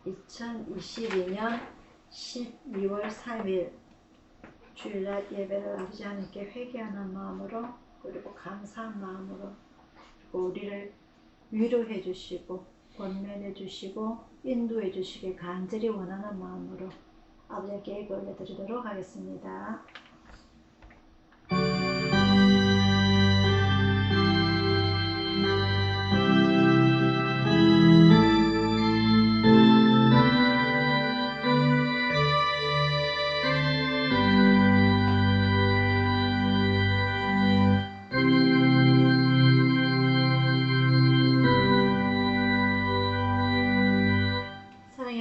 2022년 12월 3일 주일날 예배를 아버지 하나님께 회개하는 마음으로 그리고 감사한 마음으로 그리고 우리를 위로해 주시고 권면해 주시고 인도해 주시길 간절히 원하는 마음으로 아버지께 예배 올려드리도록 하겠습니다.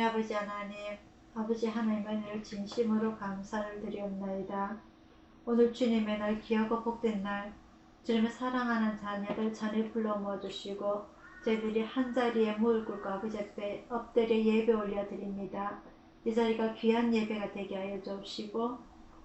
아버지 하나님, 아버지 하나님의 늘 진심으로 감사를 드리옵나이다. 오늘 주님의 날 귀하고 복된 날, 주님의 사랑하는 자녀들 전에 불러 모아주시고 저희들이 한자리에 무릎 꿇고 아버지 앞에 엎드려 예배 올려드립니다. 이 자리가 귀한 예배가 되게 하여 주옵시고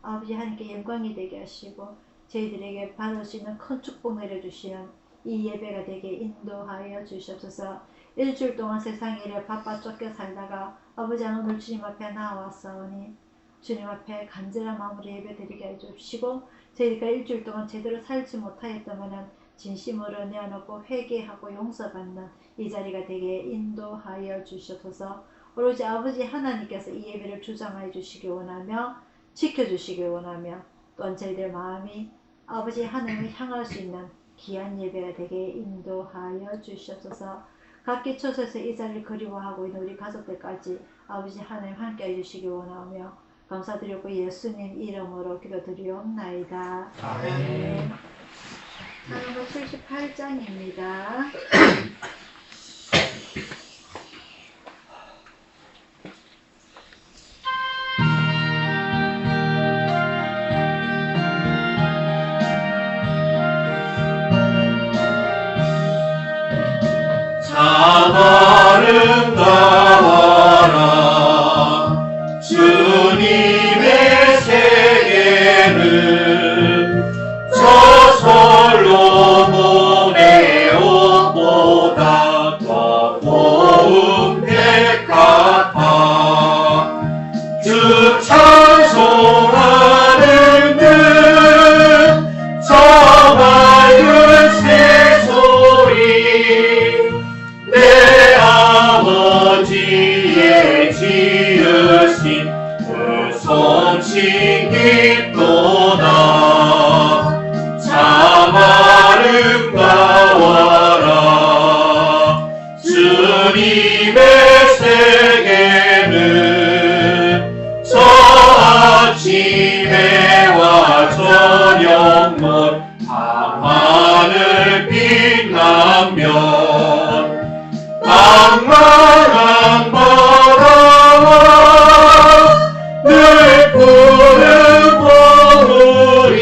아버지 하나님께 영광이 되게 하시고 저희들에게 받을 수 있는 큰 축복 내려주시는 이 예배가 되게 인도하여 주시옵소서. 일주일 동안 세상 일에 바빠 쫓겨 살다가 아버지 오늘 주님 앞에 나와왔사오니 주님 앞에 간절한 마음으로 예배드리게 해주시고 저희가 일주일 동안 제대로 살지 못하였다면 진심으로 내어놓고 회개하고 용서받는 이 자리가 되게 인도하여 주시옵소서. 오로지 아버지 하나님께서 이 예배를 주장하여 주시기 원하며 지켜주시기 원하며 또한 저희들 마음이 아버지 하나님을 향할 수 있는 귀한 예배가 되게 인도하여 주시옵소서. 각기 초소에서 이 자리를 그리워하고 있는 우리 가족들까지 아버지 하나님 함께 해주시기 원하며 감사드리고 예수님 이름으로 기도드리옵나이다. 아멘. 찬양가 78장입니다. 아름다워라 주님의 세계는 저 솔로몬의 옷보다 더 고운 백 같아 주 찬송하는 듯 저 밝은 새소리 내 아버지의 지으신 그 솜씨 깊도다 참 아름다워라 주님의 세계는 저 아침에와 저녁문 밤하늘 빛나며 낭만한 바다와 늘 푸른 거울이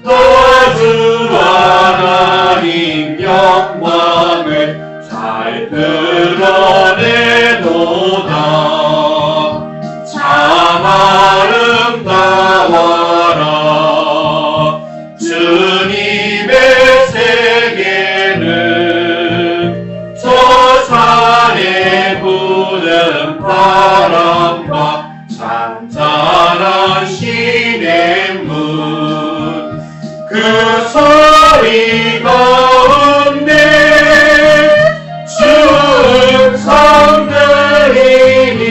도주 하나님 영광을 잘 드러내도다 참 아름다워라 주님의 세계는 저 산에 부는 바람과 잔잔한 시냇물 그 소리 가운데 주 음성 들리니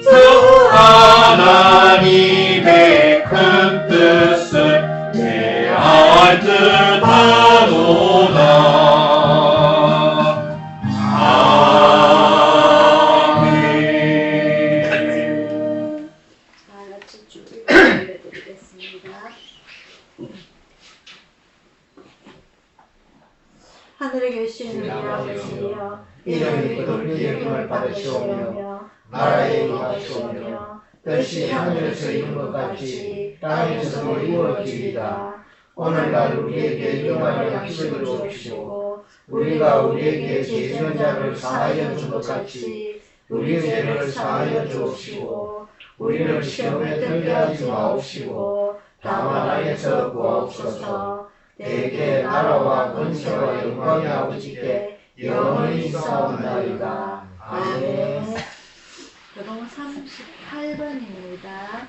주 하나님의 큰 뜻을 내알 듯하도다 하늘에 계신 우리 아버지여 이름이 거듭 영광을 받으시오며 나라의 임하시오며 뜻이 하늘에서 이룬 것 같이 땅에서도 이루어지리이다. 오늘날 우리에게 일용할 양식을 주옵시고 우리가 우리에게 죄 지은 자를 사하여 준 것 같이 우리의 죄를 사하여 주옵시고 우리를 시험에 들게 하지 마옵시고 다만 악에서 구하옵소서. 대개 나라와 권세와 영광의 아버지께 영원히 싸운나이다. 아멘. 교동 38번입니다.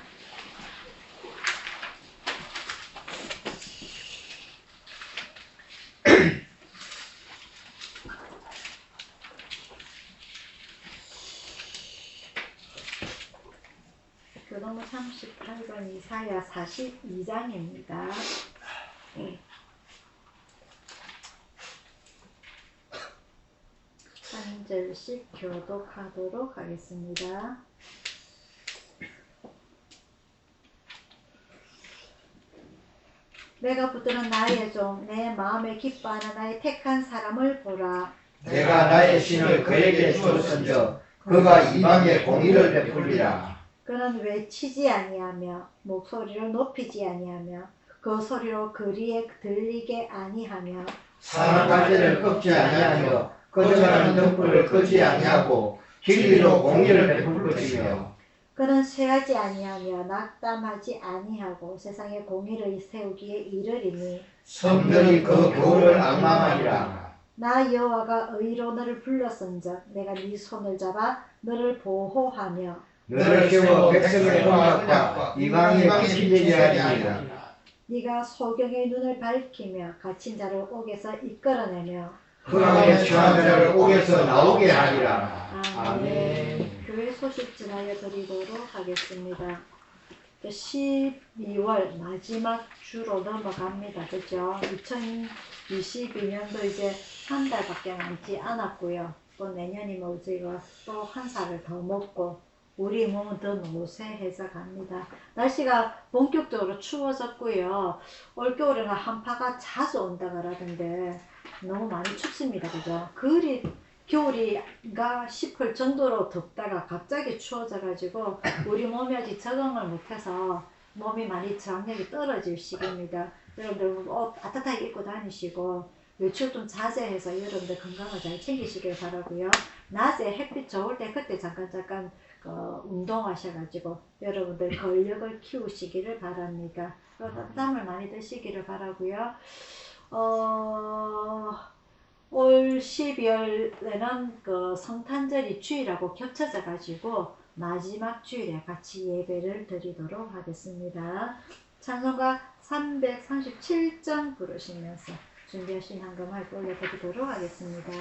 교동 38번 이사야 42장입니다. 한 절씩 교독하도록 하겠습니다. 내가 붙드는 나의 종, 내 마음에 기뻐하는 나의 택한 사람을 보라. 내가 나의 신을 그에게 주었은즉 그가 이방에 공의를 베풀리라. 그는 외치지 아니하며 목소리를 높이지 아니하며 그 소리로 거리에 들리게 아니하며 사람 갈대를 꺾지 아니하며 거절하는 등불을 끄지 아니하고 길 위로 공의를 베풀 것이며 그는 쇠하지 아니하며 낙담하지 아니하고 세상에 공의를 세우기에 이르리니 성들이 그 교훈을 앙망하리라. 나 여호와가 의로 너를 불렀은즉 내가 네 손을 잡아 너를 보호하며 너를 세워 백성의 공약과 이방의 기침되게 하리라. 네가 소경의 눈을 밝히며 갇힌 자를 옥에서 이끌어내며 흑암에 처한 자를 옥에서 나오게 하리라. 아멘. 교회 소식 전하여 드리도록 하겠습니다. 12월 마지막 주로 넘어갑니다. 그죠? 2022년도 이제 한 달밖에 남지 않았고요. 또 내년이면 우리가 또 한 살을 더 먹고 우리 몸은 더 노쇠해져 갑니다. 날씨가 본격적으로 추워졌고요. 올겨울에는 한파가 자주 온다 그러던데 너무 많이 춥습니다. 그죠? 겨울이가 싶을 정도로 덥다가 갑자기 추워져 가지고 우리 몸이 아직 적응을 못해서 몸이 많이 저항력이 떨어질 시기입니다. 여러분들 옷 따뜻하게 입고 다니시고 외출 좀 자제해서 여러분들 건강을 잘 챙기시길 바라고요. 낮에 햇빛 좋을 때 그때 잠깐 운동하셔가지고 여러분들 근력을 키우시기를 바랍니다. 땀을 많이 드시기를 바라고요. 올 12월에는 그 성탄절이 주일하고 겹쳐져 가지고 마지막 주일에 같이 예배를 드리도록 하겠습니다. 찬송가 337장 부르시면서 준비하신 한금을 올려드리도록 하겠습니다.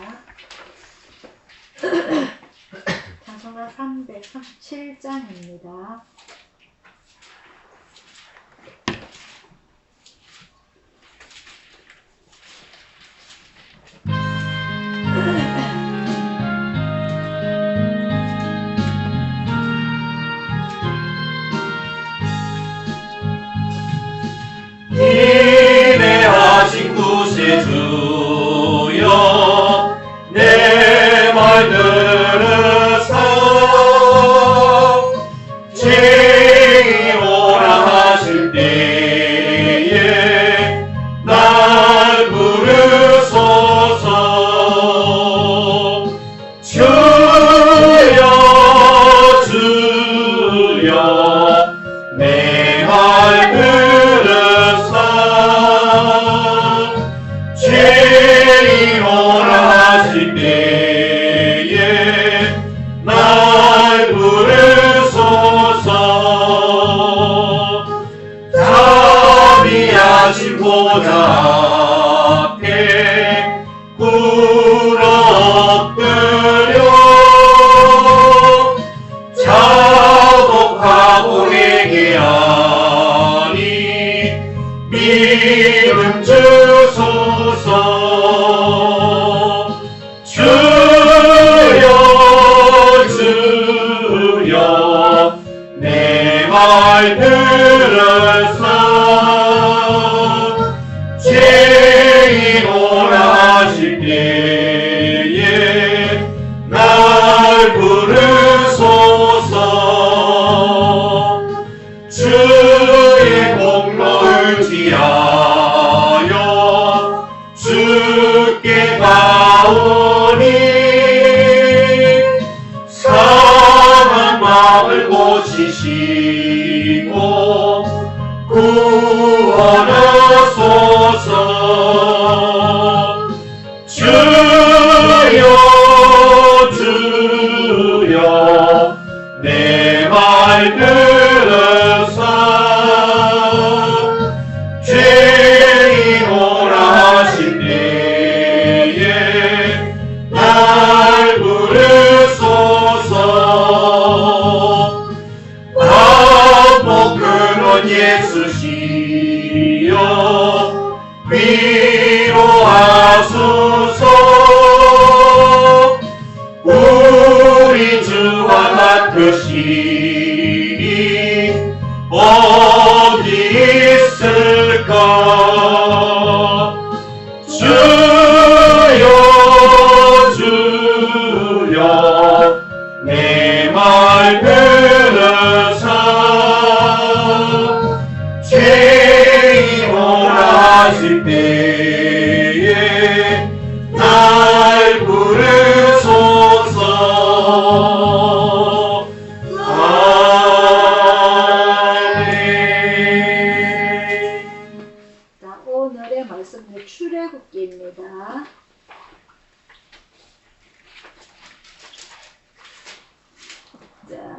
찬송가 337장입니다. 인내하신 구세 주여 내 말 들으사 지오라 하실 때에 날 부르소서. 주여 주여 내 말 들으사 지오라 하실 때에 날 부르소서. 자비하신 보좌 앞에 꿇어 엎드려 자복하고 회개하니 믿음 주소서. 주여 주여 내 말 들으사 지오라 하실 때에 날 부르소서. 주의 공로를 지하여 주께 가오니 상한 마음을 고치시고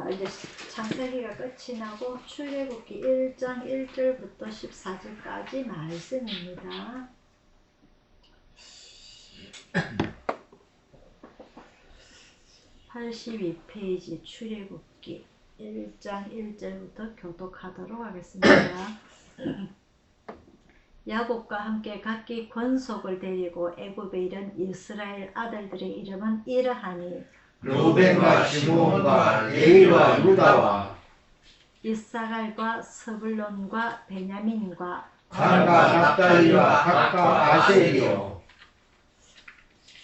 자, 이제 창세기가 끝이 나고 출애굽기 1장 1절부터 14절까지 말씀입니다. (82페이지) 출애굽기 1장 1절부터 교독하도록 하겠습니다. 야곱과 함께 각기 권속을 데리고 애굽에 이른 이스라엘 아들들의 이름은 이러하니 루벤과 시므온과 레위와 유다와 이사갈과 스불론과 베냐민과 단과 납달리와 각과 아셀이요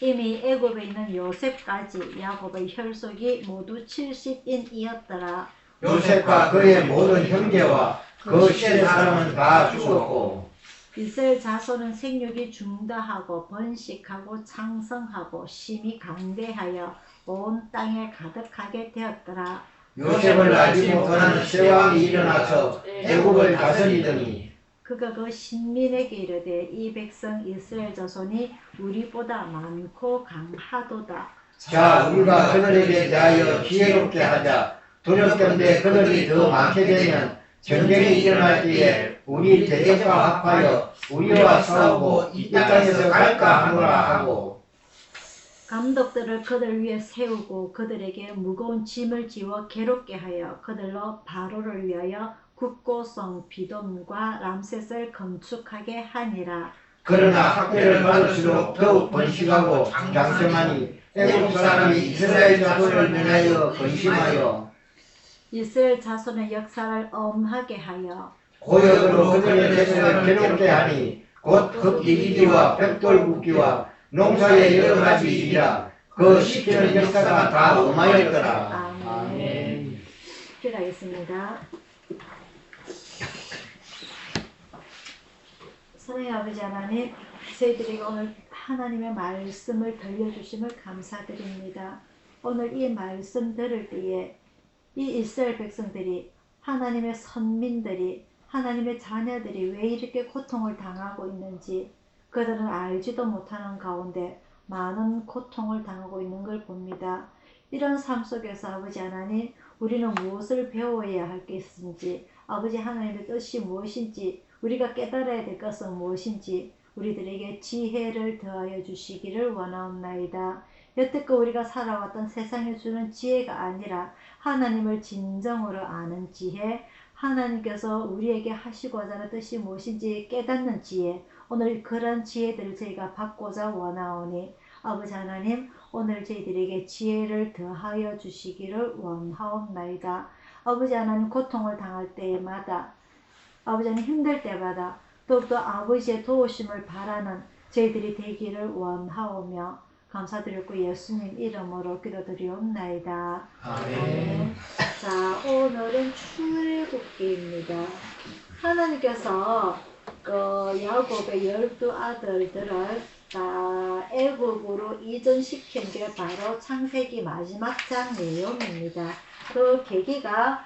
이미 애굽에 있는 요셉까지 야곱의 혈속이 모두 70인이었더라. 요셉과 그의 모든 형제와 그 시대 사람은 다 죽었고 이스라엘 자손은 생육이 중다하고 번식하고 창성하고 심히 강대하여 온 땅에 가득하게 되었더라. 요셉을 알지 못하는 세왕이 일어나서 애굽을 다스리더니 그가 그 신민에게 이르되 이 백성 이스라엘 자손이 우리보다 많고 강하도다. 자 우리가 그들에게 대하여 지혜롭게 하자. 두렵건대 그들이 더 많게 되면 전쟁이 일어날 때에 우리 대적과 합하여 우리와 싸우고 이 땅에서 갈까 하노라 하고 감독들을 그들 위에 세우고 그들에게 무거운 짐을 지워 괴롭게 하여 그들로 바로를 위하여 국고성 비돔과 람셋을 건축하게 하니라. 그러나 학대를 받을수록 더욱 번식하고 장성하니 애국 사람이 이스라엘 자손을 인하여 근심하여 이스라엘 자손의 역사를 엄하게 하여 고역으로 그들의 대적을 괴롭게 하니 곧 흑이기와 벽돌굽기와 농사의 여러 가지 일이라 그 시키는 역사가 다 엄하였더라. 아멘. 기도하겠습니다. 사랑의 아버지 하나님, 저희들에게 오늘 하나님의 말씀을 들려주심을 감사드립니다. 오늘 이 말씀 들을 때에 이 이스라엘 백성들이 하나님의 선민들이 하나님의 자녀들이 왜 이렇게 고통을 당하고 있는지 그들은 알지도 못하는 가운데 많은 고통을 당하고 있는 걸 봅니다. 이런 삶 속에서 아버지 하나님, 우리는 무엇을 배워야 할 것인지, 아버지 하나님의 뜻이 무엇인지, 우리가 깨달아야 될 것은 무엇인지 우리들에게 지혜를 더하여 주시기를 원하옵나이다. 여태껏 우리가 살아왔던 세상에 주는 지혜가 아니라 하나님을 진정으로 아는 지혜, 하나님께서 우리에게 하시고자 하는 뜻이 무엇인지 깨닫는 지혜, 오늘 그런 지혜들을 저희가 받고자 원하오니 아버지 하나님, 오늘 저희들에게 지혜를 더하여 주시기를 원하옵나이다. 아버지 하나님, 고통을 당할 때마다, 아버지 하나님, 힘들 때마다 더욱더 아버지의 도우심을 바라는 저희들이 되기를 원하오며 감사드렸고 예수님 이름으로 기도드리옵나이다. 아멘. 자, 오늘은 출애굽기입니다. 하나님께서 그 야곱의 12아들들을 다 애굽으로 이전시킨 게 바로 창세기 마지막 장 내용입니다. 그 계기가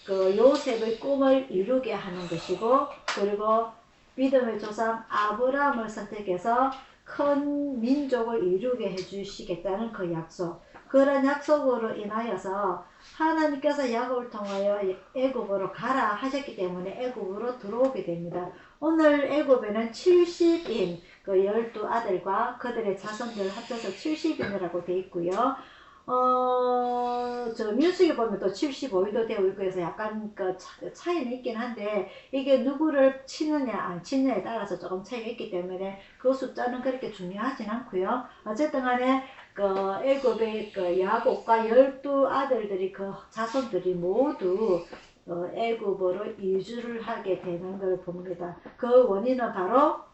그 요셉의 꿈을 이루게 하는 것이고, 그리고 믿음의 조상 아브라함을 선택해서 큰 민족을 이루게 해주시겠다는 그 약속, 그런 약속으로 인하여서 하나님께서 야곱을 통하여 애굽으로 가라 하셨기 때문에 애굽으로 들어오게 됩니다. 오늘 애굽에는 70인 그 12아들과 그들의 자손들 합쳐서 70인이라고 되어 있고요. 저 민수기 보면 또 75일도 되어 있고 해서 약간 그 차이는 있긴 한데, 이게 누구를 치느냐 안 치느냐에 따라서 조금 차이가 있기 때문에 그 숫자는 그렇게 중요하진 않고요. 어쨌든 간에 그 애굽의 그 야곱과 12아들들이 그 자손들이 모두 애굽으로 이주를 하게 되는 걸 봅니다. 그 원인은 바로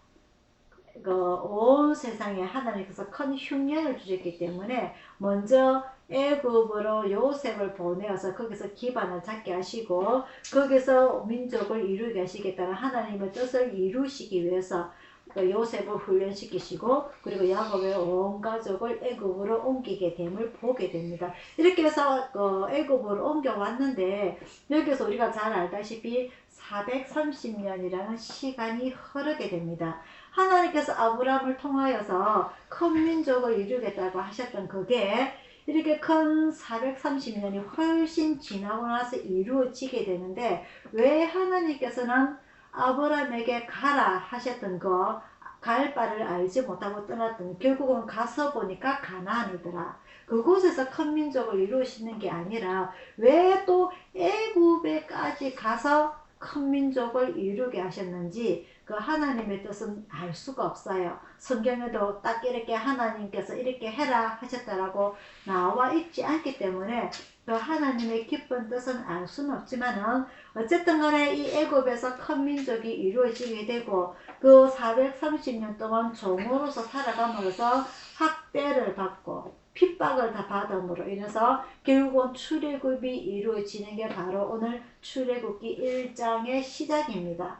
온 세상에 하나님께서 큰 흉년을 주셨기 때문에 먼저 애굽으로 요셉을 보내어서 거기서 기반을 잡게 하시고 거기서 민족을 이루게 하시겠다는 하나님의 뜻을 이루시기 위해서 요셉을 훈련시키시고, 그리고 야곱의 온 가족을 애굽으로 옮기게 됨을 보게 됩니다. 이렇게 해서 애굽으로 옮겨왔는데, 여기서 우리가 잘 알다시피 430년이라는 시간이 흐르게 됩니다. 하나님께서 아브라함을 통하여서 큰 민족을 이루겠다고 하셨던 그게 이렇게 큰 430년이 훨씬 지나고 나서 이루어지게 되는데, 왜 하나님께서는 아브라함에게 가라 하셨던 거, 갈 바를 알지 못하고 떠났던, 결국은 가서 보니까 가나안이더라. 그곳에서 큰 민족을 이루시는 게 아니라 왜 또 애굽에까지 가서 큰 민족을 이루게 하셨는지 그 하나님의 뜻은 알 수가 없어요. 성경에도 딱 이렇게 하나님께서 이렇게 해라 하셨다라고 나와 있지 않기 때문에 그 하나님의 깊은 뜻은 알 수는 없지만은, 어쨌든 간에 이 애굽에서 큰 민족이 이루어지게 되고, 그 430년 동안 종으로서 살아감으로써 학대를 받고 핍박을 다 받음으로 인해서 결국은 출애굽이 이루어지는 게 바로 오늘 출애굽기 1장의 시작입니다.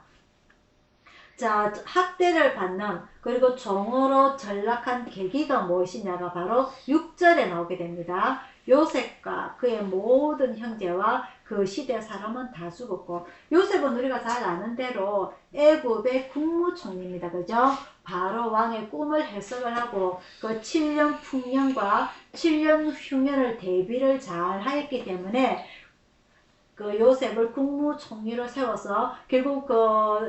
자, 학대를 받는, 그리고 종으로 전락한 계기가 무엇이냐가 바로 6절에 나오게 됩니다. 요셉과 그의 모든 형제와 그 시대 사람은 다 죽었고, 요셉은 우리가 잘 아는 대로 애굽의 국무총리입니다. 그죠? 바로 왕의 꿈을 해석을 하고 그 7년 풍년과 7년 흉년을 대비를 잘 하였기 때문에 그 요셉을 국무총리로 세워서 결국 그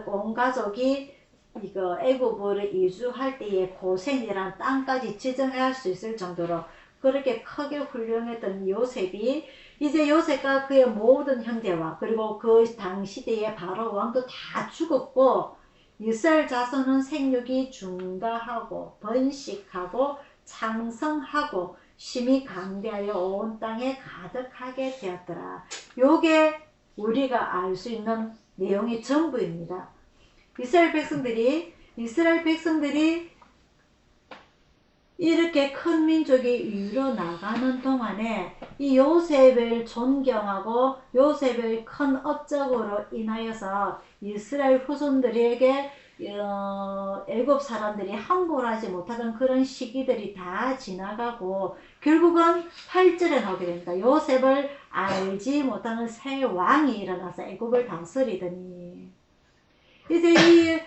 온 가족이 이거 애굽으로 이주할 때의 고센이란 땅까지 지정할 수 있을 정도로 그렇게 크게 훌륭했던 요셉이, 이제 요셉과 그의 모든 형제와 그리고 그 당시대의 바로 왕도 다 죽었고, 이스라엘 자손은 생육이 중다하고 번식하고 창성하고 심히 강대하여 온 땅에 가득하게 되었더라. 요게 우리가 알 수 있는 내용이 전부입니다. 이스라엘 백성들이 이렇게 큰 민족이 일어나가는 동안에 이 요셉을 존경하고 요셉의 큰 업적으로 인하여서 이스라엘 후손들에게 애굽 사람들이 함부로 하지 못하던 그런 시기들이 다 지나가고, 결국은 8절에 나오게 됩니다. 요셉을 알지 못하는 새 왕이 일어나서 애굽을 다스리더니, 이제 이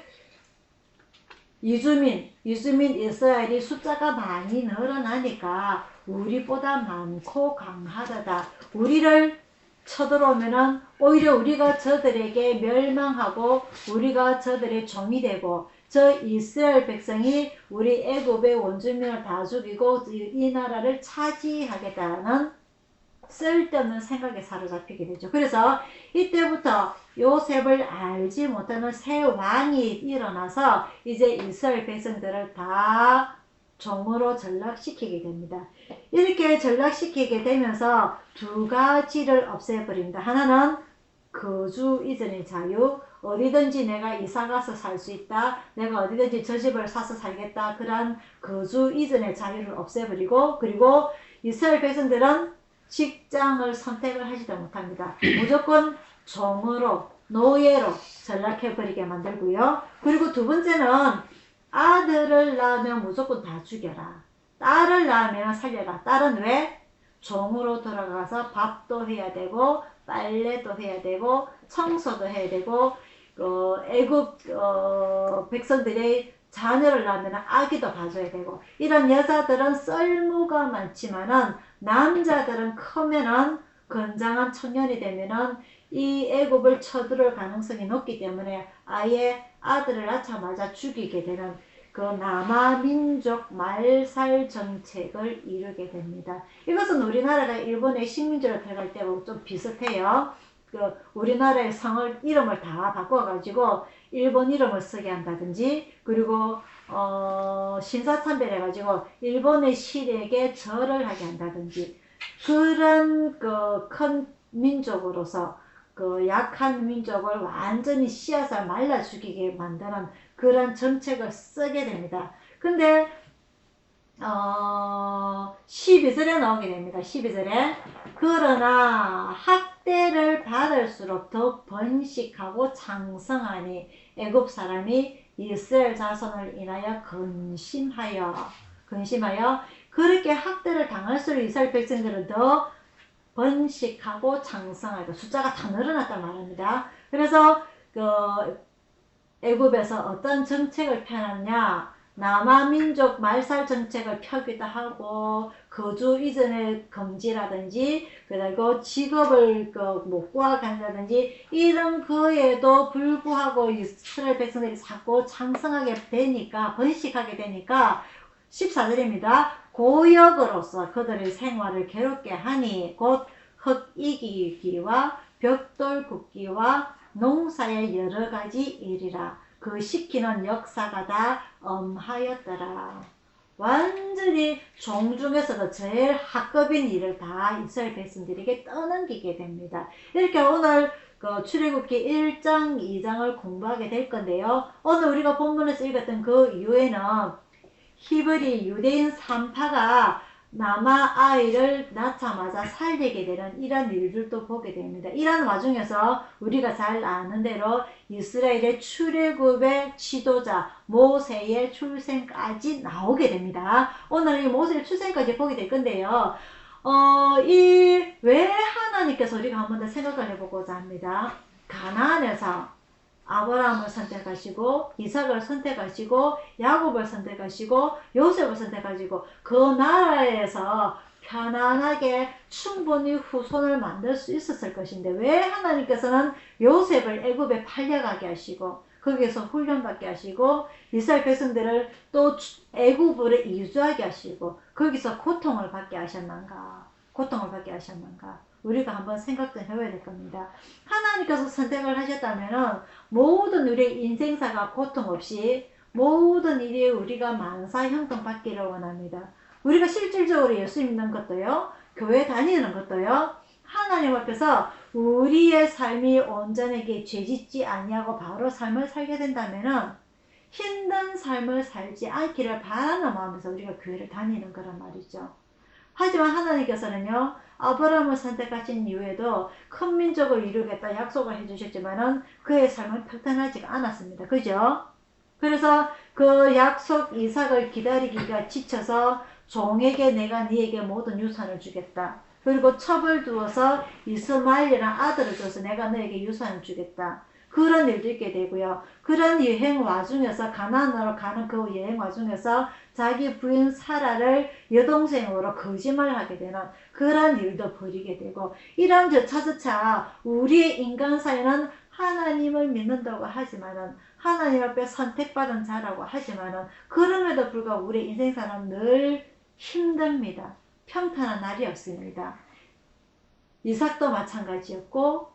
이주민 이스라엘이 숫자가 많이 늘어나니까 우리보다 많고 강하다, 우리를 쳐들어오면은 오히려 우리가 저들에게 멸망하고 우리가 저들의 종이 되고, 저 이스라엘 백성이 우리 애굽의 원주민을 다 죽이고 이 나라를 차지하겠다는 쓸데없는 생각에 사로잡히게 되죠. 그래서 이때부터 요셉을 알지 못하는 새 왕이 일어나서 이제 이스라엘 백성들을 다 종으로 전락시키게 됩니다. 이렇게 전락시키게 되면서 두 가지를 없애버립니다. 하나는 거주 이전의 자유, 어디든지 내가 이사가서 살 수 있다, 내가 어디든지 저 집을 사서 살겠다, 그런 거주 이전의 자유를 없애버리고, 그리고 이스라엘 백성들은 직장을 선택을 하지도 못합니다. 무조건 종으로, 노예로 전락해버리게 만들고요. 그리고 두 번째는 아들을 낳으면 무조건 다 죽여라, 딸을 낳으면 살려라. 딸은 왜? 종으로 돌아가서 밥도 해야 되고 빨래도 해야 되고 청소도 해야 되고, 애굽 백성들의 자녀를 낳으면 아기도 봐줘야 되고, 이런 여자들은 썰무가 많지만은 남자들은 크면은 건장한 청년이 되면은 이 애굽을 쳐들어올 가능성이 높기 때문에 아예 아들을 낳자마자 죽이게 되는 그 남아민족 말살 정책을 이루게 됩니다. 이것은 우리나라가 일본의 식민지로 들어갈 때하고 좀 비슷해요. 우리나라의 성을 이름을 다 바꿔가지고 일본 이름을 쓰게 한다든지, 그리고 신사참배해가지고 일본의 신에게 절을 하게 한다든지, 그런 큰 민족으로서 약한 민족을 완전히 씨앗을 말라 죽이게 만드는 그런 정책을 쓰게 됩니다. 근데 12절에 나오게 됩니다. 12절에 그러나 학대를 받을수록 더 번식하고 창성하니 애굽 사람이 이스라엘 자손을 인하여 근심하여 그렇게 학대를 당할수록 이스라엘 백성들은 더 번식하고 창성하고 숫자가 다 늘어났단 말입니다. 그래서 애굽에서 어떤 정책을 펴놨냐, 남아민족 말살 정책을 펴기도 하고 거주 이전의 금지라든지 그리고 직업을 못 구하간다든지 이런 거에도 불구하고 이스라엘 백성들이 자꾸 창성하게 되니까 번식하게 되니까 14절입니다. 고역으로서 그들의 생활을 괴롭게 하니 곧 흙이기와 벽돌 굽기와 농사의 여러 가지 일이라. 그 시키는 역사가 다 엄하였더라. 완전히 종 중에서도 제일 하급인 일을 다 이스라엘 백성들에게 떠넘기게 됩니다. 이렇게 오늘 출애굽기 1장, 2장을 공부하게 될 건데요. 오늘 우리가 본문에서 읽었던 그 이후에는 히브리 유대인 3파가 남아 아이를 낳자마자 살리게 되는 이런 일들도 보게 됩니다. 이런 와중에서 우리가 잘 아는 대로 이스라엘의 출애굽의 지도자 모세의 출생까지 나오게 됩니다. 오늘 이 모세의 출생까지 보게 될 건데요. 왜 하나님께서 우리가 한번 더 생각을 해보고자 합니다. 가나안에서 아브라함을 선택하시고 이삭을 선택하시고 야곱을 선택하시고 요셉을 선택하시고 그 나라에서 편안하게 충분히 후손을 만들 수 있었을 것인데 왜 하나님께서는 요셉을 애굽에 팔려가게 하시고 거기에서 훈련받게 하시고 이스라엘 백성들을 또 애굽으로 이주하게 하시고 거기서 고통을 받게 하셨는가? 고통을 받게 하셨는가? 우리가 한번 생각 좀 해봐야 될 겁니다. 하나님께서 선택을 하셨다면 모든 우리의 인생사가 고통 없이 모든 일이 우리가 만사 형통받기를 원합니다. 우리가 실질적으로 예수 믿는 것도요, 교회 다니는 것도요, 하나님 앞에서 우리의 삶이 온전하게 죄짓지 아니하고 바로 삶을 살게 된다면은 힘든 삶을 살지 않기를 바라는 마음에서 우리가 교회를 다니는 거란 말이죠. 하지만 하나님께서는요, 아브라함을 선택하신 이후에도 큰 민족을 이루겠다 약속을 해주셨지만은 그의 삶은 평탄하지가 않았습니다. 그죠? 그래서 그 약속 이삭을 기다리기가 지쳐서 종에게 내가 네에게 모든 유산을 주겠다. 그리고 첩을 두어서 이스마엘이라는 아들을 줘서 내가 너에게 유산을 주겠다. 그런 일도 있게 되고요. 그런 여행 와중에서 가나안으로 가는 그 여행 와중에서 자기 부인 사라를 여동생으로 거짓말하게 되는 그런 일도 벌이게 되고 이런 저차저차 우리의 인간사에는 하나님을 믿는다고 하지만은 하나님 앞에 선택받은 자라고 하지만은 그럼에도 불구하고 우리의 인생사는 늘 힘듭니다. 평탄한 날이 없습니다. 이삭도 마찬가지였고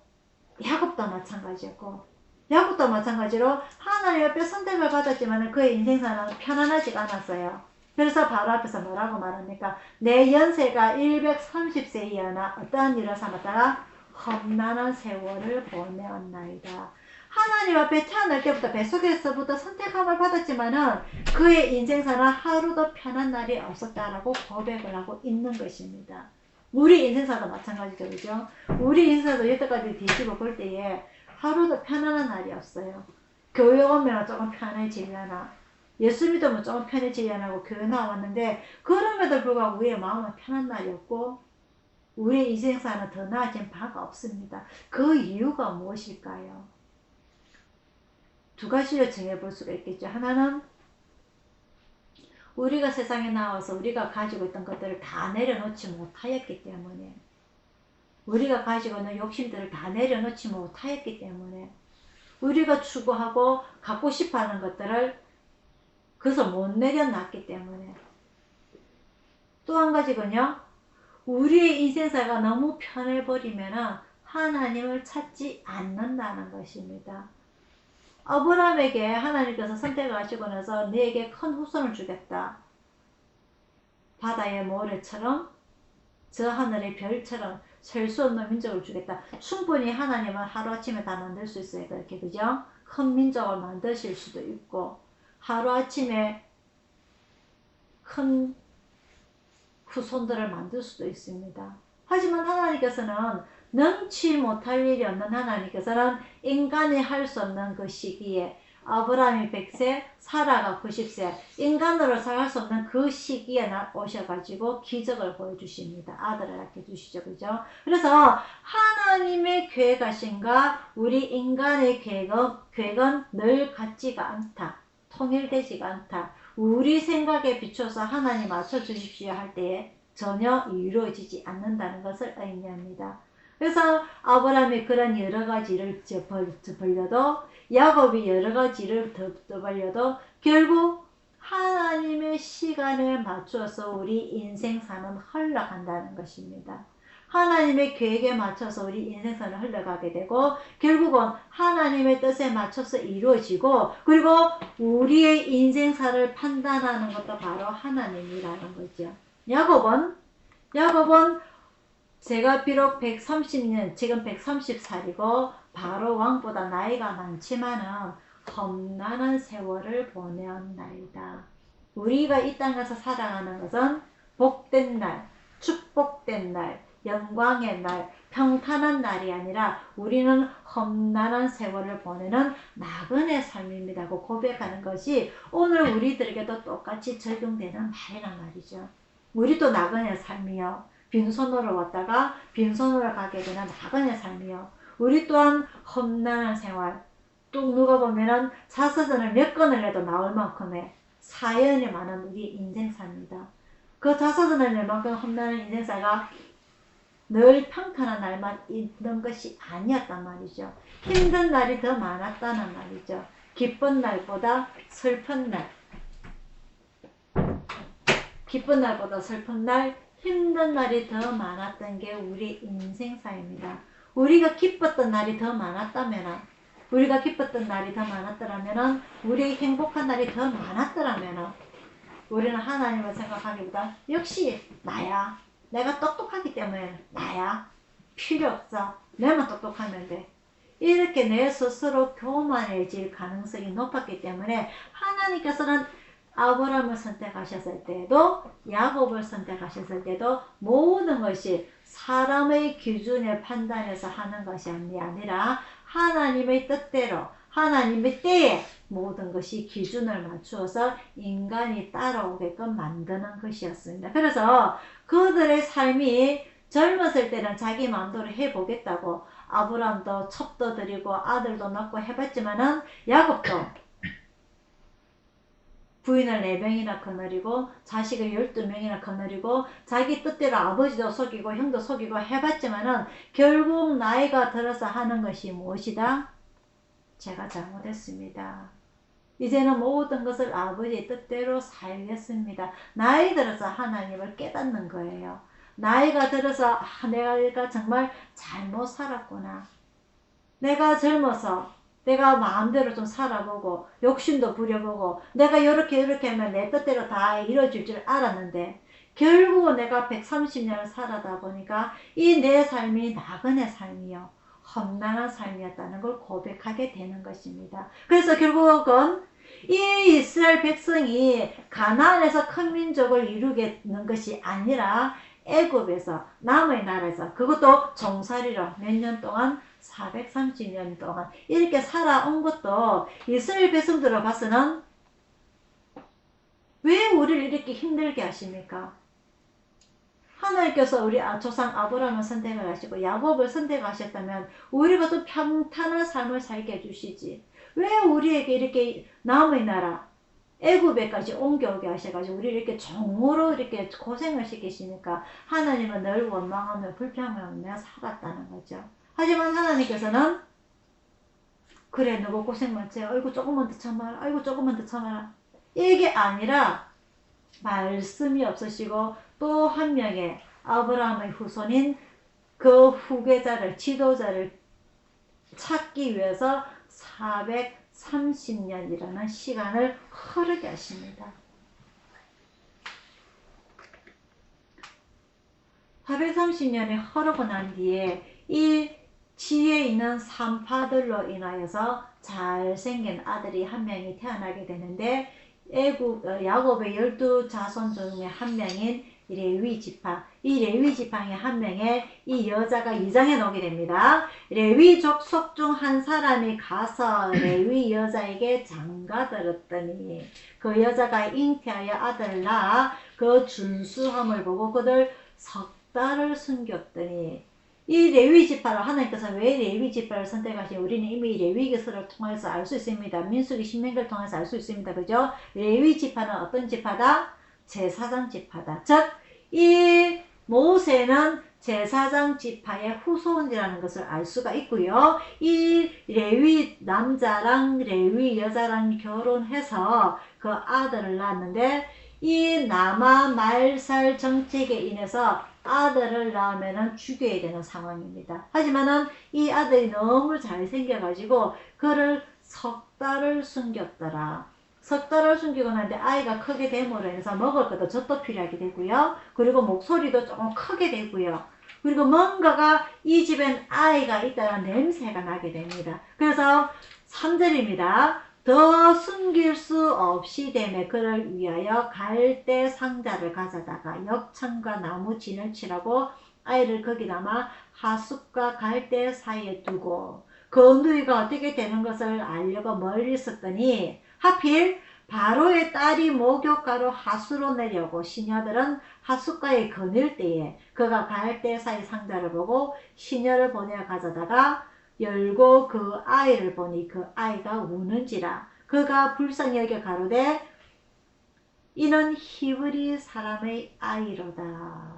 야곱도 마찬가지였고 야곱도 마찬가지로 하나님 앞에 선택을 받았지만 그의 인생사는 편안하지가 않았어요. 그래서 바로 앞에서 뭐라고 말합니까? 내 연세가 130세이나 어떠한 일을 삼았다가 험난한 세월을 보내었나이다. 하나님 앞에 태어날 때부터 뱃속에서부터 선택함을 받았지만은 그의 인생사는 하루도 편한 날이 없었다라고 고백을 하고 있는 것입니다. 우리 인생사도 마찬가지죠, 그죠? 우리 인생사도 여태까지 뒤집어 볼 때에 하루도 편안한 날이 없어요. 교회 오면 조금 편해지려나, 예수 믿으면 조금 편해지려나고 교회 나왔는데 그럼에도 불구하고 우리의 마음은 편한 날이 없고 우리의 인생사는 더 나아진 바가 없습니다. 그 이유가 무엇일까요? 두 가지로 정해볼 수가 있겠죠. 하나는 우리가 세상에 나와서 우리가 가지고 있던 것들을 다 내려놓지 못하였기 때문에 우리가 가지고 있는 욕심들을 다 내려놓지 못하였기 때문에 우리가 추구하고 갖고 싶어하는 것들을 그래서 못 내려놨기 때문에 또 한 가지군요. 우리의 인생사가 너무 편해버리면 하나님을 찾지 않는다는 것입니다. 아브라함에게 하나님께서 선택을 하시고 나서 네게 큰 후손을 주겠다. 바다의 모래처럼 저 하늘의 별처럼 셀 수 없는 민족을 주겠다. 충분히 하나님은 하루아침에 다 만들 수 있어요. 그렇게 그죠? 큰 민족을 만드실 수도 있고 하루아침에 큰 후손들을 만들 수도 있습니다. 하지만 하나님께서는 능치 못할 일이 없는 하나님께서는 인간이 할 수 없는 그 시기에 아브라함이 100세, 사라가 90세, 인간으로 살 수 없는 그 시기에 오셔가지고 기적을 보여주십니다. 아들을 낳게 주시죠. 그죠? 그래서 하나님의 계획하심과 우리 인간의 계획은 늘 같지가 않다. 통일되지가 않다. 우리 생각에 비춰서 하나님 맞춰주십시오 할 때에 전혀 이루어지지 않는다는 것을 의미합니다. 그래서 아브라함이 그런 여러 가지를 벌려도 야곱이 여러 가지를 더 벌려도 결국 하나님의 시간에 맞춰서 우리 인생사는 흘러간다는 것입니다. 하나님의 계획에 맞춰서 우리 인생사는 흘러가게 되고 결국은 하나님의 뜻에 맞춰서 이루어지고 그리고 우리의 인생사를 판단하는 것도 바로 하나님이라는 거죠. 야곱은 제가 비록 130년 지금 130살이고 바로 왕보다 나이가 많지만은 험난한 세월을 보내었나이다. 우리가 이 땅에서 살아가는 것은 복된 날, 축복된 날, 영광의 날, 평탄한 날이 아니라 우리는 험난한 세월을 보내는 나그네 삶입니다고 고백하는 것이 오늘 우리들에게도 똑같이 적용되는 말이란 말이죠. 우리도 나그네 삶이요. 빈손으로 왔다가 빈손으로 가게 되는 나그네 삶이요. 우리 또한 험난한 생활, 또 누가 보면은 자서전을 몇 권을 해도 나올 만큼의 사연이 많은 우리 인생사입니다. 그 자서전을 낼 만큼 험난한 인생사가 늘 평탄한 날만 있는 것이 아니었단 말이죠. 힘든 날이 더 많았다는 말이죠. 기쁜 날보다 슬픈 날, 기쁜 날보다 슬픈 날, 힘든 날이 더 많았던 게 우리 인생사입니다. 우리가 기뻤던 날이 더 많았다면 우리 행복한 날이 더 많았더라면 우리는 하나님을 생각하기보다 역시 나야. 내가 똑똑하기 때문에 나야. 필요 없어. 내만 똑똑하면 돼. 이렇게 내 스스로 교만해질 가능성이 높았기 때문에 하나님께서는 아브라함을 선택하셨을 때도 야곱을 선택하셨을 때도 모든 것이 사람의 기준에 판단해서 하는 것이 아니라 하나님의 뜻대로 하나님의 때에 모든 것이 기준을 맞추어서 인간이 따라오게끔 만드는 것이었습니다. 그래서 그들의 삶이 젊었을 때는 자기 마음대로 해보겠다고 아브라함도 첩도 드리고 아들도 낳고 해봤지만은 야곱도 부인을 4명이나 거느리고 자식을 12명이나 거느리고 자기 뜻대로 아버지도 속이고 형도 속이고 해봤지만은 결국 나이가 들어서 하는 것이 무엇이다? 제가 잘못했습니다. 이제는 모든 것을 아버지의 뜻대로 살겠습니다. 나이 들어서 하나님을 깨닫는 거예요. 나이가 들어서 내가 정말 잘못 살았구나. 내가 젊어서 내가 마음대로 좀 살아보고 욕심도 부려보고 내가 이렇게 하면 내 뜻대로 다 이루어질 줄 알았는데 결국은 내가 130년을 살아다 보니까 이 내 삶이 나그네 삶이요. 험난한 삶이었다는 걸 고백하게 되는 것입니다. 그래서 결국은 이 이스라엘 백성이 가나안에서 큰 민족을 이루겠는 것이 아니라 애굽에서 남의 나라에서 그것도 종살이로 몇 년 동안 430년 동안 이렇게 살아온 것도 이스라엘 백성들을 봐서는 왜 우리를 이렇게 힘들게 하십니까? 하나님께서 우리 조상 아브라함을 선택을 하시고 야곱을 선택하셨다면 우리가 또 평탄한 삶을 살게 해주시지. 왜 우리에게 이렇게 남의 나라 애굽에까지 옮겨오게 하셔가지고 우리를 이렇게 종으로 이렇게 고생을 시키시니까 하나님은 늘 원망하며 불평하며 살았다는 거죠. 하지만 하나님께서는 그래 너가 고생 많지. 아이고 조금만 더 참아라. 아이고 조금만 더 참아라. 이게 아니라 말씀이 없으시고 또 한 명의 아브라함의 후손인 그 후계자를 지도자를 찾기 위해서 430년이라는 시간을 흐르게 하십니다. 430년이 흐르고 난 뒤에 이 지혜 있는 산파들로 인하여서 잘생긴 아들이 한 명이 태어나게 되는데 야곱의 12자손 중에 한 명인 레위 지파, 이 레위 지파의 한 명의 이 여자가 2장에 나오게 됩니다. 레위 족속 중 한 사람이 가서 레위 여자에게 장가들었더니 그 여자가 잉태하여 아들을 낳아 그 준수함을 보고 그들 석 달을 숨겼더니 이 레위 지파를 하나님께서 왜 레위 지파를 선택하신 우리는 이미 레위기서를 통해서 알 수 있습니다. 민수기 신명기를 통해서 알 수 있습니다. 그죠? 레위 지파는 어떤 지파다? 제사장 지파다. 즉, 이 모세는 제사장 지파의 후손이라는 것을 알 수가 있고요. 이 레위 남자랑 레위 여자랑 결혼해서 그 아들을 낳았는데 이 남아 말살 정책에 인해서 아들을 낳으면 죽여야 되는 상황입니다. 하지만은 이 아들이 너무 잘생겨가지고 그를 석 달을 숨겼더라. 석 달을 숨기고 나는데 아이가 크게 됨으로 인해서 먹을 것도 젖도 필요하게 되고요. 그리고 목소리도 조금 크게 되고요. 그리고 뭔가가 이 집엔 아이가 있다는 냄새가 나게 됩니다. 그래서 3절입니다. 더 숨길 수 없이 되매 그를 위하여 갈대 상자를 가져다가 역청과 나무 진을 칠하고 아이를 거기 담아 하숫과 갈대 사이에 두고 그 누이가 어떻게 되는 것을 알려고 멀리 있었더니 하필 바로의 딸이 목욕가로 하수로 내려고 시녀들은 하숫가에 거닐 때에 그가 갈대 사이 상자를 보고 시녀를 보내어 가져다가 열고 그 아이를 보니 그 아이가 우는지라 그가 불쌍히 여겨 가로되 이는 히브리 사람의 아이로다.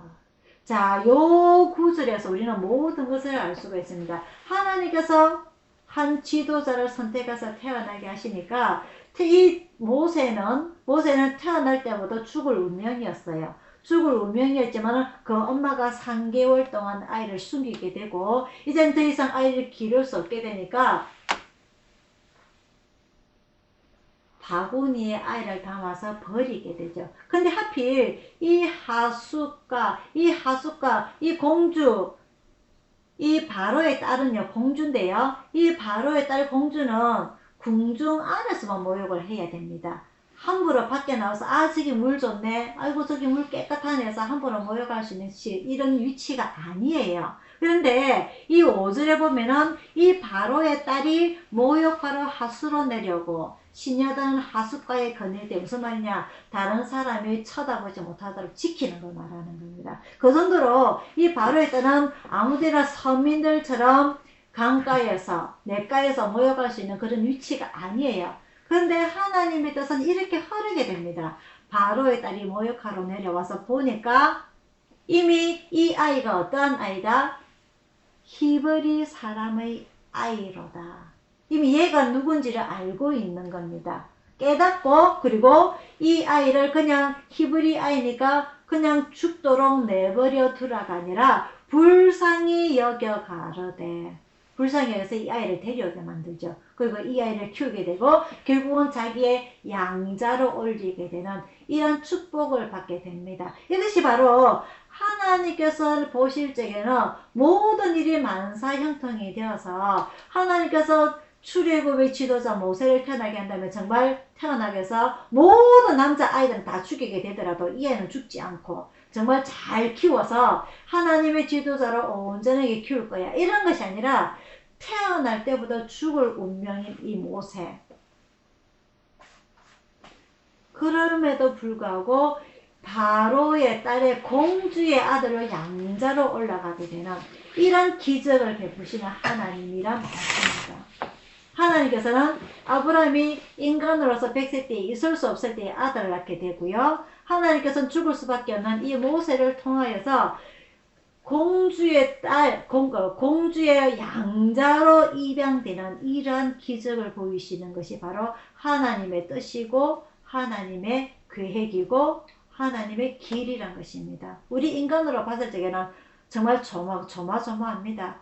자, 요 구절에서 우리는 모든 것을 알 수가 있습니다. 하나님께서 한 지도자를 선택해서 태어나게 하시니까 이 모세는 태어날 때부터 죽을 운명이었어요. 죽을 운명이었지만 그 엄마가 3개월 동안 아이를 숨기게 되고 이젠 더 이상 아이를 기를 수 없게 되니까 바구니에 아이를 담아서 버리게 되죠. 근데 하필 이 하숫과 이 공주 이 바로의 딸은요 공주인데요. 이 바로의 딸 공주는 궁중 안에서만 모욕을 해야 됩니다. 함부로 밖에 나와서 저기 물 좋네, 아이고 저기 물 깨끗하네 해서 함부로 모욕할 수 있는 이런 위치가 아니에요. 그런데 이 5절에 보면은 이 바로의 딸이 모욕하러 하수로 내려고 시녀들은 하숫가에 거닐 때 무슨 말이냐, 다른 사람이 쳐다보지 못하도록 지키는 걸 말하는 겁니다. 그 정도로 이 바로의 딸은 아무데나 서민들처럼 강가에서 냇가에서 모여갈 수 있는 그런 위치가 아니에요. 그런데 하나님의 뜻은 이렇게 흐르게 됩니다. 바로의 딸이 모욕하러 내려와서 보니까 이미 이 아이가 어떠한 아이다? 히브리 사람의 아이로다. 이미 얘가 누군지를 알고 있는 겁니다. 깨닫고 그리고 이 아이를 그냥 히브리 아이니까 그냥 죽도록 내버려 두라가 아니라 불쌍히 여겨 가로되, 불쌍히 여겨서 이 아이를 데려오게 만들죠. 그리고 이 아이를 키우게 되고 결국은 자기의 양자로 올리게 되는 이런 축복을 받게 됩니다. 이것이 바로 하나님께서 보실 적에는 모든 일이 만사형통이 되어서 하나님께서 출애굽의 지도자 모세를 태어나게 한다면 정말 태어나게 해서 모든 남자 아이들은 다 죽이게 되더라도 이 아이는 죽지 않고 정말 잘 키워서 하나님의 지도자로 온전하게 키울 거야, 이런 것이 아니라 태어날 때부터 죽을 운명인 이 모세, 그럼에도 불구하고 바로의 딸의 공주의 아들로 양자로 올라가게 되는 이런 기적을 베푸시는 하나님이란 말씀입니다. 하나님께서는 아브라함이 인간으로서 100세 때에 있을 수 없을 때에 아들을 낳게 되고요. 하나님께서는 죽을 수밖에 없는 이 모세를 통하여서 공주의 딸, 공주의 양자로 입양되는 이러한 기적을 보이시는 것이 바로 하나님의 뜻이고 하나님의 계획이고 하나님의 길이란 것입니다. 우리 인간으로 봤을 적에는 정말 조마조마합니다.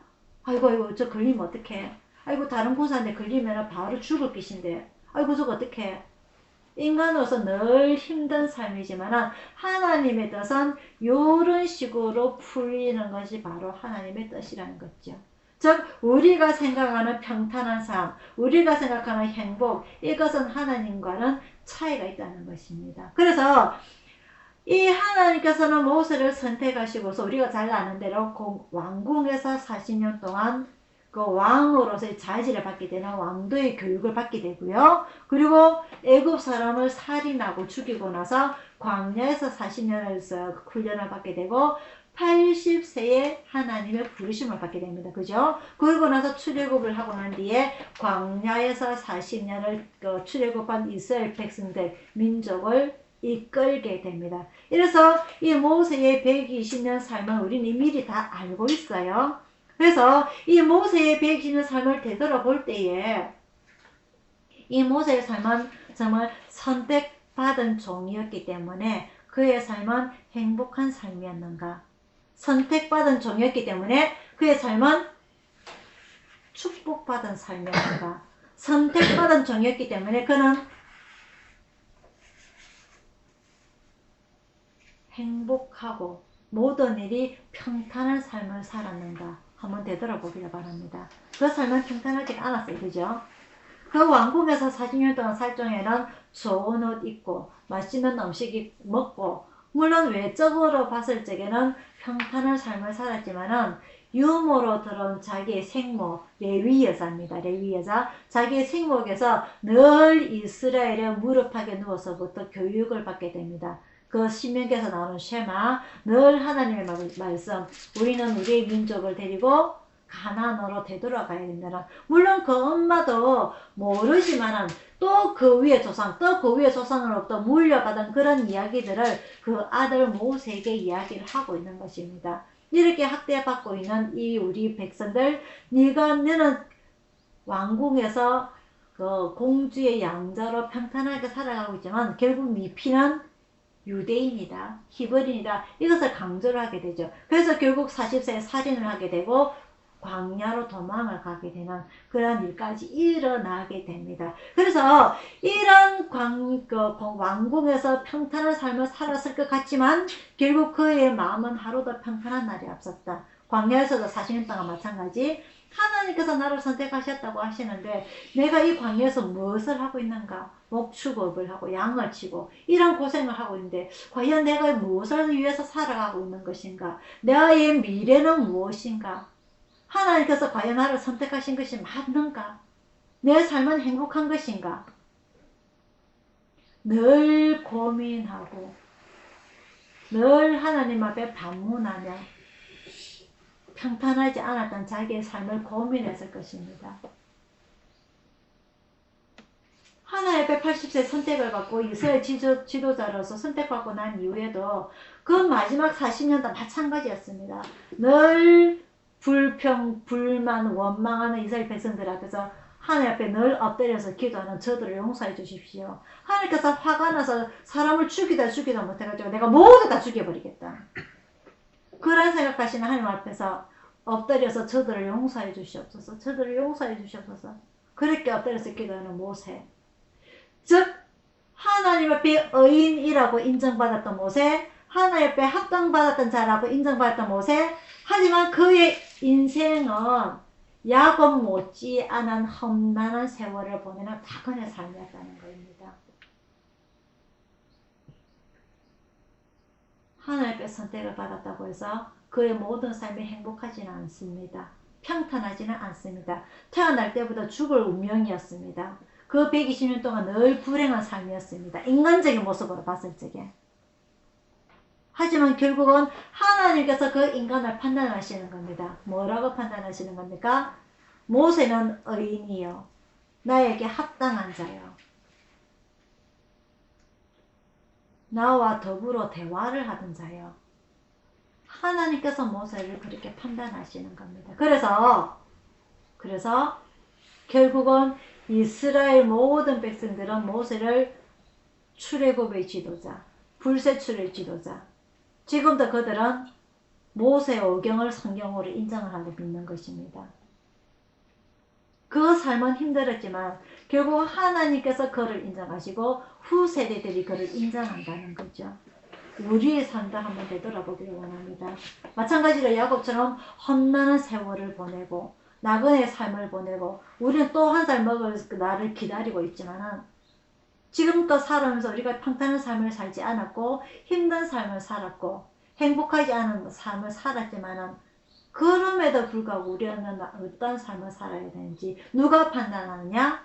아이고 저 걸리면 어떡해, 아이고 다른 고사한테 걸리면 바로 죽을 것인데 아이고 저거 어떡해. 인간으로서 늘 힘든 삶이지만 하나님의 뜻은 이런 식으로 풀리는 것이 바로 하나님의 뜻이라는 거죠. 즉 우리가 생각하는 평탄한 삶, 우리가 생각하는 행복, 이것은 하나님과는 차이가 있다는 것입니다. 그래서 이 하나님께서는 모세를 선택하시고서 우리가 잘 아는 대로 왕궁에서 40년 동안 그 왕으로서의 자질을 받게 되는 왕도의 교육을 받게 되고요. 그리고 애굽 사람을 살인하고 죽이고 나서 광야에서 40년을 훈련을 받게 되고 80세에 하나님의 부르심을 받게 됩니다. 그죠? 그러고 나서 출애굽을 하고 난 뒤에 광야에서 40년을 출애굽한 이스라엘 백성들, 민족을 이끌게 됩니다. 이래서 이 모세의 120년 삶을 우리는 미리 다 알고 있어요. 그래서 이 모세의 120년 삶을 되돌아볼 때에 이 모세의 삶은 정말 선택받은 종이었기 때문에 그의 삶은 행복한 삶이었는가? 선택받은 종이었기 때문에 그의 삶은 축복받은 삶이었는가? 선택받은 종이었기 때문에 그는 행복하고 모든 일이 평탄한 삶을 살았는가? 한번 되돌아보기를 바랍니다. 그 삶은 평탄하지 않았어요. 그죠? 그 왕궁에서 40년 동안 살 중에는 좋은 옷 입고 맛있는 음식 먹고 물론 외적으로 봤을 적에는 평탄한 삶을 살았지만은 유모로 들어온 자기의 생모 레위 여자입니다. 레위 여자 자기의 생목에서 늘 이스라엘의 무릎팍에 누워서부터 교육을 받게 됩니다. 그 신명기에서 나오는 쉐마 늘 하나님의 말씀 우리는 우리의 민족을 데리고 가나안으로 되돌아가야 된다는 물론 그 엄마도 모르지만은 또 그 위에 조상 또 그 위에 조상으로부터 물려받은 그런 이야기들을 그 아들 모세에게 이야기를 하고 있는 것입니다. 이렇게 학대받고 있는 이 우리 백성들 너는 왕궁에서 그 공주의 양자로 평탄하게 살아가고 있지만 결국 네 피는 유대인이다 히브리인이다 이것을 강조를 하게 되죠. 그래서 결국 40세에 살인을 하게 되고 광야로 도망을 가게 되는 그런 일까지 일어나게 됩니다. 그래서 이런 왕궁에서 평탄한 삶을 살았을 것 같지만 결국 그의 마음은 하루도 평탄한 날이 없었다. 광야에서도 40년 동안 마찬가지 하나님께서 나를 선택하셨다고 하시는데 내가 이 광야에서 무엇을 하고 있는가? 목축업을 하고 양을 치고 이런 고생을 하고 있는데 과연 내가 무엇을 위해서 살아가고 있는 것인가? 나의 미래는 무엇인가? 하나님께서 과연 나를 선택하신 것이 맞는가? 내 삶은 행복한 것인가? 늘 고민하고 늘 하나님 앞에 반문하며 평탄하지 않았던 자기의 삶을 고민했을 것입니다. 하나님 앞에 80세 선택을 받고 이스라엘 지도자로서 선택받고 난 이후에도 그 마지막 40년도 마찬가지였습니다. 늘 불평, 불만, 원망하는 이스라엘 백성들 앞에서 하나님 앞에 늘 엎드려서 기도하는 저들을 용서해 주십시오. 하나님께서 화가 나서 사람을 죽이다 못해가지고 내가 모두 다 죽여버리겠다. 그런 생각하시는 하나님 앞에서 엎드려서 저들을 용서해 주시옵소서. 저들을 용서해 주시옵소서. 그렇게 엎드려서 기도하는 모세. 즉 하나님 앞에 의인이라고 인정받았던 모세, 하나님 앞에 합당받았던 자라고 인정받았던 모세, 하지만 그의 인생은 야곱 못지않은 험난한 세월을 보내는 타건의 삶이었다는 것입니다. 하나님 앞에 선택을 받았다고 해서 그의 모든 삶이 행복하지는 않습니다. 평탄하지는 않습니다. 태어날 때부터 죽을 운명이었습니다. 그 120년 동안 늘 불행한 삶이었습니다. 인간적인 모습으로 봤을 적에. 하지만 결국은 하나님께서 그 인간을 판단하시는 겁니다. 뭐라고 판단하시는 겁니까? 모세는 의인이요 나에게 합당한 자요 나와 더불어 대화를 하던 자요. 하나님께서 모세를 그렇게 판단하시는 겁니다. 그래서 결국은 이스라엘 모든 백성들은 모세를 출애굽의 지도자, 불세출의 지도자, 지금도 그들은 모세의 오경을 성경으로 인정을 하고 믿는 것입니다. 그 삶은 힘들었지만 결국 하나님께서 그를 인정하시고 후세대들이 그를 인정한다는 거죠. 우리의 삶도 한번 되돌아보기를 원합니다. 마찬가지로 야곱처럼 험난한 세월을 보내고 나그네의 삶을 보내고 우리는 또 한 살 먹을 날을 기다리고 있지만 지금껏 살아오면서 우리가 평탄한 삶을 살지 않았고 힘든 삶을 살았고 행복하지 않은 삶을 살았지만 그럼에도 불구하고 우리는 어떤 삶을 살아야 되는지 누가 판단하느냐?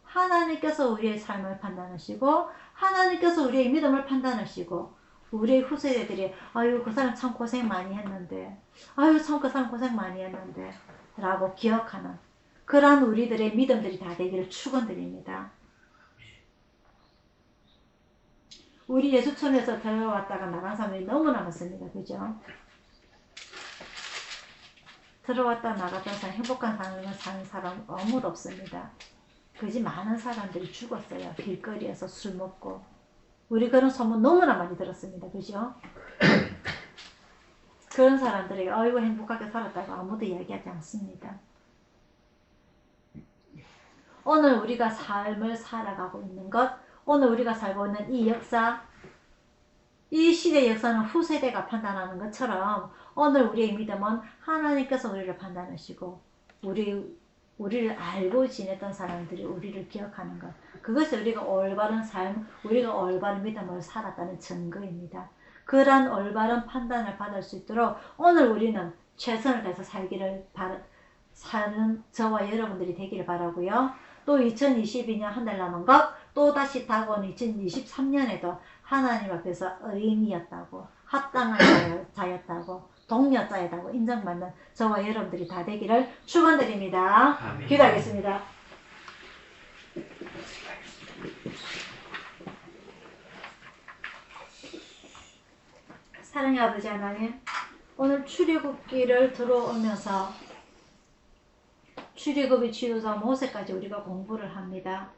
하나님께서 우리의 삶을 판단하시고 하나님께서 우리의 믿음을 판단하시고 우리의 후세대들이 아유 그 사람 참 고생 많이 했는데 아유 참 그 사람 고생 많이 했는데 라고 기억하는 그러한 우리들의 믿음들이 다 되기를 축원드립니다. 우리 예수촌에서 들어왔다가 나간 사람이 너무나 많습니다. 그죠? 들어왔다 나갔다 사람 행복한 삶을 사는 사람 아무도 없습니다. 그지 많은 사람들이 죽었어요. 길거리에서 술 먹고. 우리 그런 소문 너무나 많이 들었습니다. 그죠? 그런 사람들이 아이고 행복하게 살았다고 아무도 이야기하지 않습니다. 오늘 우리가 삶을 살아가고 있는 것, 오늘 우리가 살고 있는 이 역사, 이 시대의 역사는 후세대가 판단하는 것처럼 오늘 우리의 믿음은 하나님께서 우리를 판단하시고 우리를 알고 지냈던 사람들이 우리를 기억하는 것, 그것이 우리가 올바른 삶, 우리가 올바른 믿음을 살았다는 증거입니다. 그러한 올바른 판단을 받을 수 있도록 오늘 우리는 최선을 다해서 사는 저와 여러분들이 되기를 바라고요. 또 2022년 한 달 남은 것, 또 다시 다가온 2023년에도 하나님 앞에서 의인이었다고, 합당한 자였다고, 동료자였다고 인정받는 저와 여러분들이 다 되기를 축원드립니다. 기도하겠습니다. 사랑의 아버지 하나님, 오늘 출애굽기를 들어오면서 출애굽의 지도서 모세까지 우리가 공부를 합니다.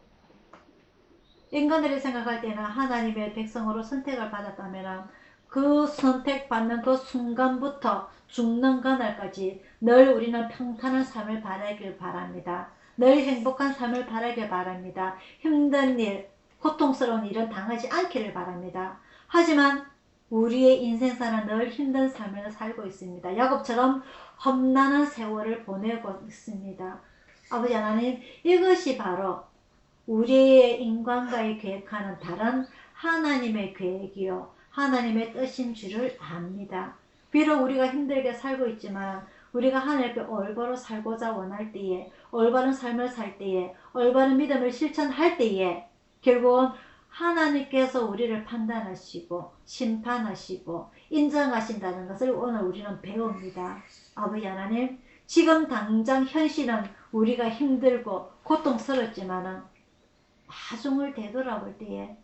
인간들이 생각할 때는 하나님의 백성으로 선택을 받았다면 그 선택받는 그 순간부터 죽는 그날까지 늘 우리는 평탄한 삶을 바라길 바랍니다. 늘 행복한 삶을 바라길 바랍니다. 힘든 일, 고통스러운 일은 당하지 않기를 바랍니다. 하지만 우리의 인생사는 늘 힘든 삶을 살고 있습니다. 야곱처럼 험난한 세월을 보내고 있습니다. 아버지 하나님, 이것이 바로 우리의 인간과의 계획하는 다른 하나님의 계획이요 하나님의 뜻인 줄을 압니다. 비록 우리가 힘들게 살고 있지만 우리가 하나님께 올바로 살고자 원할 때에, 올바른 삶을 살 때에, 올바른 믿음을 실천할 때에 결국은 하나님께서 우리를 판단하시고 심판하시고 인정하신다는 것을 오늘 우리는 배웁니다. 아버지 하나님, 지금 당장 현실은 우리가 힘들고 고통스럽지만은 나중을 되돌아볼 때에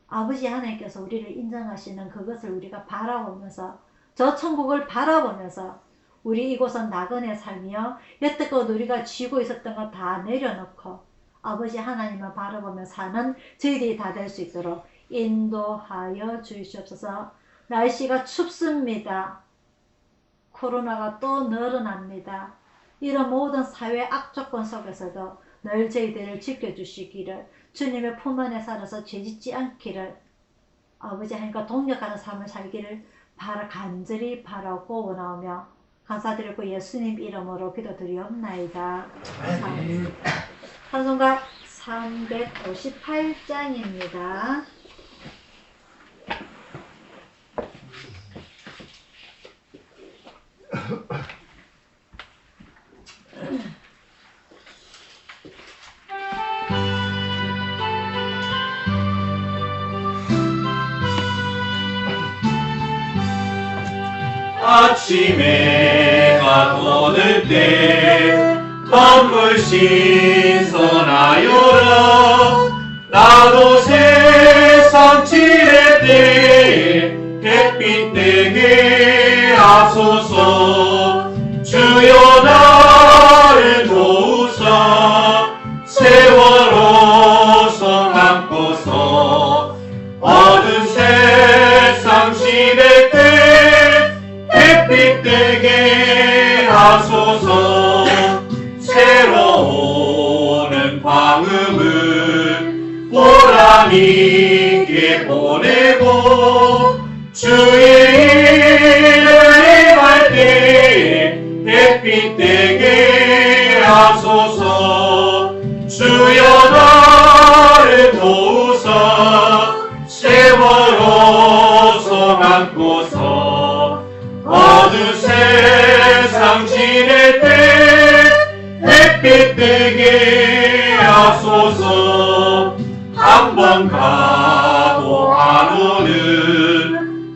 아버지 하나님께서 우리를 인정하시는 그것을 우리가 바라보면서, 저 천국을 바라보면서 우리 이곳은 나그네 삶이요 여태껏 우리가 쥐고 있었던 거 다 내려놓고 아버지 하나님을 바라보며 사는 저희들이 다 될 수 있도록 인도하여 주시옵소서. 날씨가 춥습니다. 코로나가 또 늘어납니다. 이런 모든 사회 악조건 속에서도 늘 저희들을 지켜주시기를, 주님의 품 안에 살아서 죄짓지 않기를, 아버지 하나님과 동력하는 삶을 살기를 간절히 바라고 원하오며 감사드리고 예수님 이름으로 기도드리옵나이다. 찬송가 358장입니다. 아침에 가보는 때 만물 신선하여라. 나도 세상 지낼 때 햇빛 되게 하소서. 주여 나를 도우사 세월호서 감고서 어두운 세상 지낼 때 햇빛 되게 하소서. 새로운 방음은 보람있게 보내고 주의 일을 행할 때 햇빛 되게 하소서. 주여 나를 도우사 세월호서 감고서 어두운 세상 지낼 때 햇빛 되게 하소서. 한 번 가고 안 오는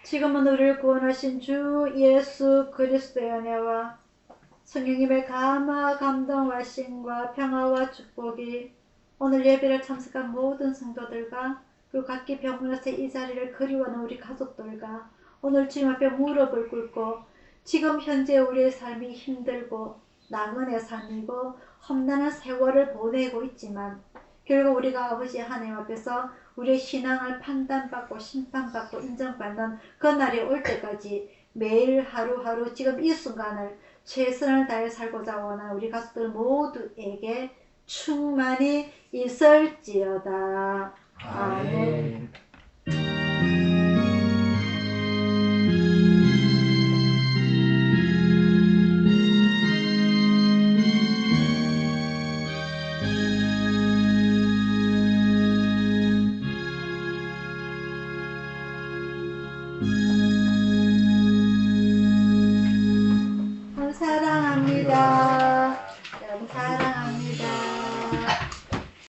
지금은 우리를 구원하신 주 예수 그리스도의 은혜와 성령님의 감화 감동하심과 평화와 축복이 오늘 예배를 참석한 모든 성도들과 그리고 각기 병원에서 이 자리를 그리워하는 우리 가족들과 오늘 주님 앞에 무릎을 꿇고 지금 현재 우리의 삶이 힘들고 나그네 삶이고 험난한 세월을 보내고 있지만 결국 우리가 아버지 하나님 앞에서 우리의 신앙을 판단받고 심판받고 인정받는 그날이 올 때까지 매일 하루하루 지금 이 순간을 최선을 다해 살고자 원하는 우리 가족들 모두에게 충만히 있을지어다. 아멘.